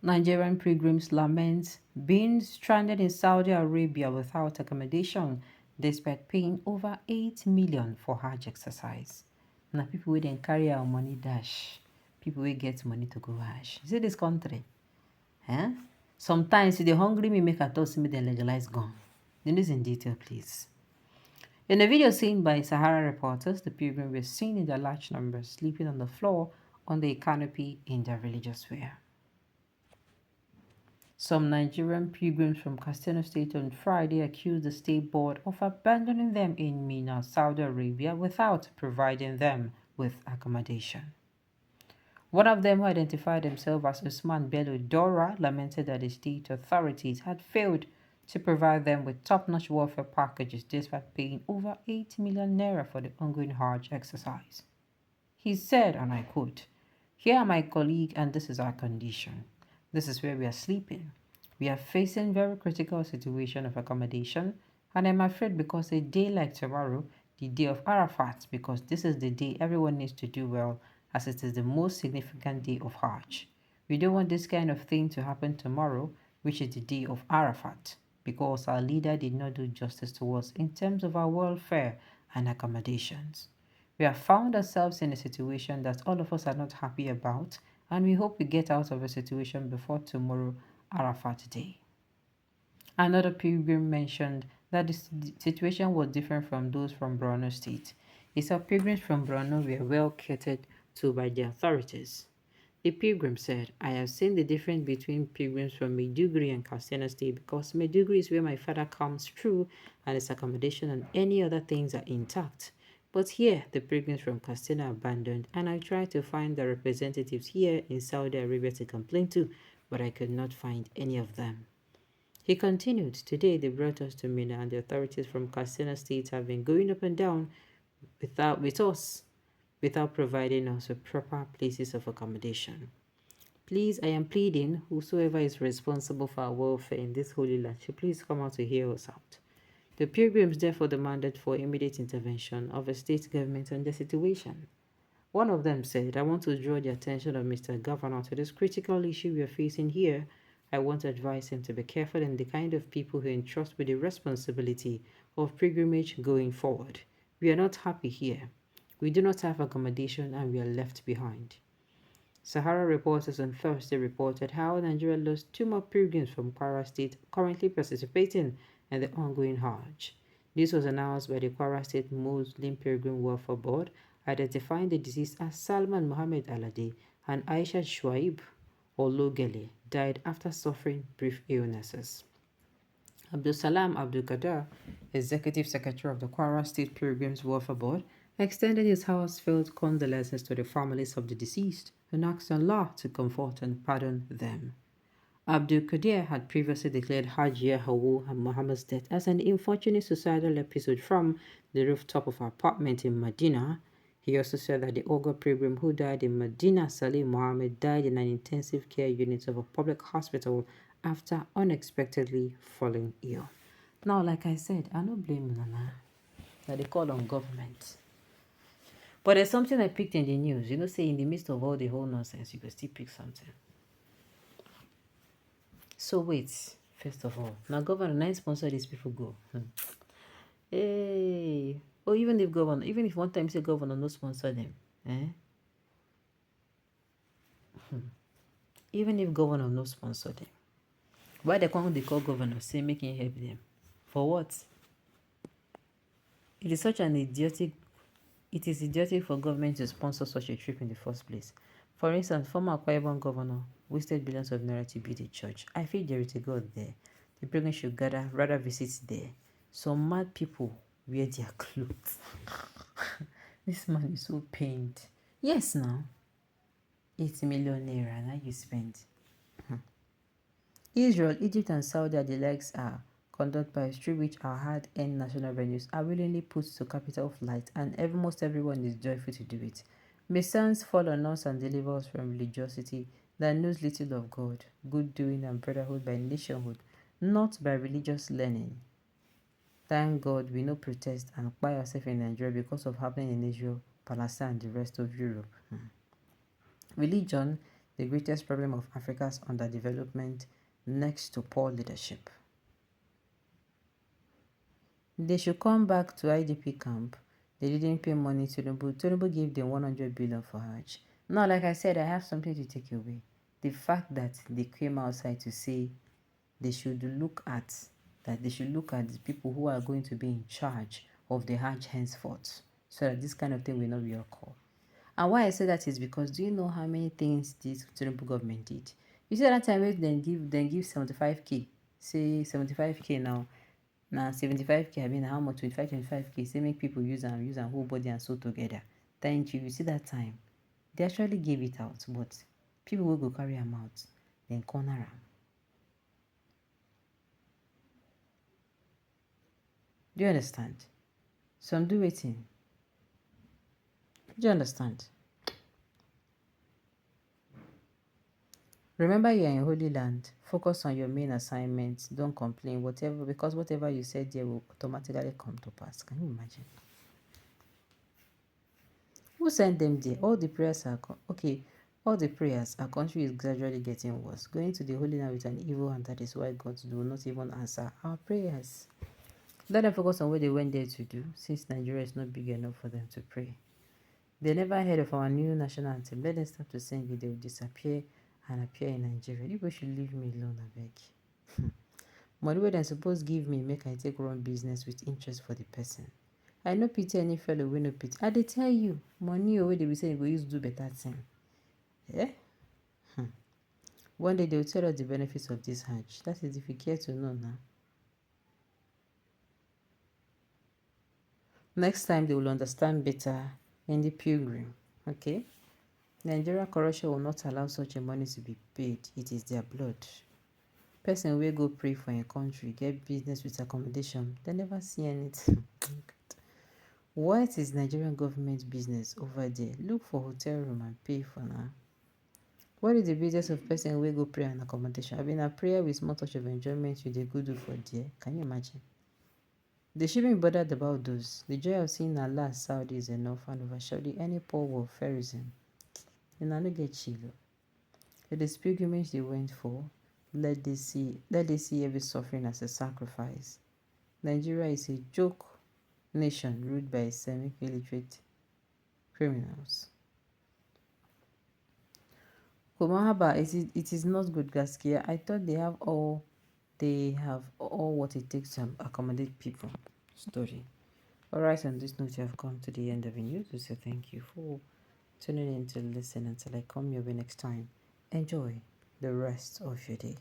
Nigerian pilgrims lament being stranded in Saudi Arabia without accommodation despite paying over 8 million for Hajj exercise. Now people will then carry our money dash. People will get money to go Hajj. See this country? Eh? Sometimes the hungry me make a toss me then legalize gone. Then this in detail, please. In a video seen by Sahara reporters, the pilgrims were seen in their large numbers sleeping on the floor under a canopy in their religious wear. Some Nigerian pilgrims from Katsina State on Friday accused the state board of abandoning them in Mina, Saudi Arabia, without providing them with accommodation. One of them, who identified himself as Usman Bello Dora, lamented that the state authorities had failed to provide them with top-notch welfare packages despite paying over 8 million naira for the ongoing Hajj exercise. He said, and I quote, "Here are my colleague and this is our condition. This is where we are sleeping. We are facing very critical situation of accommodation, and I'm afraid because a day like tomorrow, the day of Arafat, because this is the day everyone needs to do well, as it is the most significant day of Hajj. We don't want this kind of thing to happen tomorrow, which is the day of Arafat, because our leader did not do justice to us in terms of our welfare and accommodations. We have found ourselves in a situation that all of us are not happy about, and we hope we get out of the situation before tomorrow, Arafat Day." Another pilgrim mentioned that the situation was different from those from Borno State. He said pilgrims from Borno were well catered to by the authorities. The pilgrim said, "I have seen the difference between pilgrims from Maiduguri and Katsina State because Maiduguri is where my father comes through and his accommodation and any other things are intact. But here, the pilgrims from Katsina are abandoned, and I tried to find the representatives here in Saudi Arabia to complain to, but I could not find any of them." He continued, "Today they brought us to Mina, and the authorities from Katsina State have been going up and down with us without providing us with proper places of accommodation. Please, I am pleading, whosoever is responsible for our welfare in this holy land should please come out to hear us out." The pilgrims therefore demanded for immediate intervention of the state government on the situation. One of them said, "I want to draw the attention of Mr. Governor to this critical issue we are facing here. I want to advise him to be careful in the kind of people who entrust with the responsibility of pilgrimage going forward. We are not happy here. We do not have accommodation and we are left behind." Sahara reporters on Thursday reported how Nigeria lost two more pilgrims from Kwara State currently participating in the ongoing Hajj. This was announced by the Kwara State Muslim Pilgrim Welfare Board, identifying the deceased as Salman Mohammed Alade and Aisha Shuaib Ologele died after suffering brief illnesses. Abdul Salam Abdul Qadir, Executive Secretary of the Kwara State Pilgrims Welfare Board, extended his heartfelt condolences to the families of the deceased and asked Allah to comfort and pardon them. Abdul Qadir had previously declared Hajia Hawu and Muhammad's death as an unfortunate suicidal episode from the rooftop of an apartment in Medina. He also said that the Ogo pilgrim who died in Medina, Salim Muhammad, died in an intensive care unit of a public hospital after unexpectedly falling ill. Now, like I said, I don't blame Nana that they call on government. But there's something I picked in the news. Say in the midst of all the whole nonsense, you could still pick something. So wait, first of all, now governor, nine sponsor these people go. Hey, or even if one time say governor no sponsor them, even if governor no sponsor them, why they call governor say make him help them? For what? It is idiotic for government to sponsor such a trip in the first place. For instance, former Akwa Ibom governor wasted billions of naira to build a church. I feel there is a God there. The pilgrims should rather visit there. Some mad people wear their clothes. This man is so pained. Yes, now. 80 million naira, now you spend. Israel, Egypt, and Saudi are the legs are conducted by through which our hard-earned national revenues are willingly put to capital flight, and almost everyone is joyful to do it. May sons fall on us and deliver us from religiosity that knows little of God, good doing, and brotherhood by nationhood, not by religious learning. Thank God we no protest and buy ourselves in Nigeria because of happening in Israel, Palestine, and the rest of Europe. Religion the greatest problem of Africa's underdevelopment next to poor leadership. They should come back to IDP camp. They didn't pay money to Tinubu. Tinubu gave them 100 billion for Hajj. Now, like I said, I have something to take away. The fact that they came outside to say they should look at the people who are going to be in charge of the Hajj henceforth, so that this kind of thing will not be occur. And why I say that is because, do you know how many things this Tinubu government did? You see that time when they give 75k, say 75k now 75k, I mean how much? 25k, say make people use and whole body and soul together. Thank you. You see that time they actually gave it out, but people will go carry them out, then corner am. Do you understand? Some do waiting. Do you understand? Remember, you are in Holy Land. Focus on your main assignment. Don't complain, because whatever you said there will automatically come to pass. Can you imagine? Who sent them there? All the prayers are okay. All the prayers, our country is gradually getting worse. Going to the Holy Land with an evil hand, that is why God will not even answer our prayers. Let them focus on what they went there to do, since Nigeria is not big enough for them to pray. They never heard of our new national anthem. Let them start to sing it, they will disappear and appear in Nigeria. You people should leave me alone, I beg. Money wey dem suppose give me make I take run business with interest for the person. I no pity any fellow wey no pity. I dey tell you, money wey dey be say you go use do better thing. Yeah? One day they will tell us the benefits of this Hajj. That is if you care to know now. Next time they will understand better in the Pilgrim. Okay? Nigerian corruption will not allow such a money to be paid. It is their blood. Person wey go pray for a country, get business with accommodation, they never see anything. What is Nigerian government business over there? Look for hotel room and pay for now. What is the business of person wey go pray and accommodation? I mean, a prayer with small touch of enjoyment you dey go do for there. Can you imagine? They shouldn't be bothered about those. The joy of seeing Allah Saudi is enough and overshadowing any poor warfarism. And I no get chill. It is pilgrimage they went for. Let they see every suffering as a sacrifice. Nigeria is a joke nation ruled by semi-illiterate criminals. Komahaba, it is not good, Gaskia. I thought they have all what it takes to accommodate people. Story. Alright, on this note, you have come to the end of the news. So thank you for tuning in to listen until I come your way next time. Enjoy the rest of your day.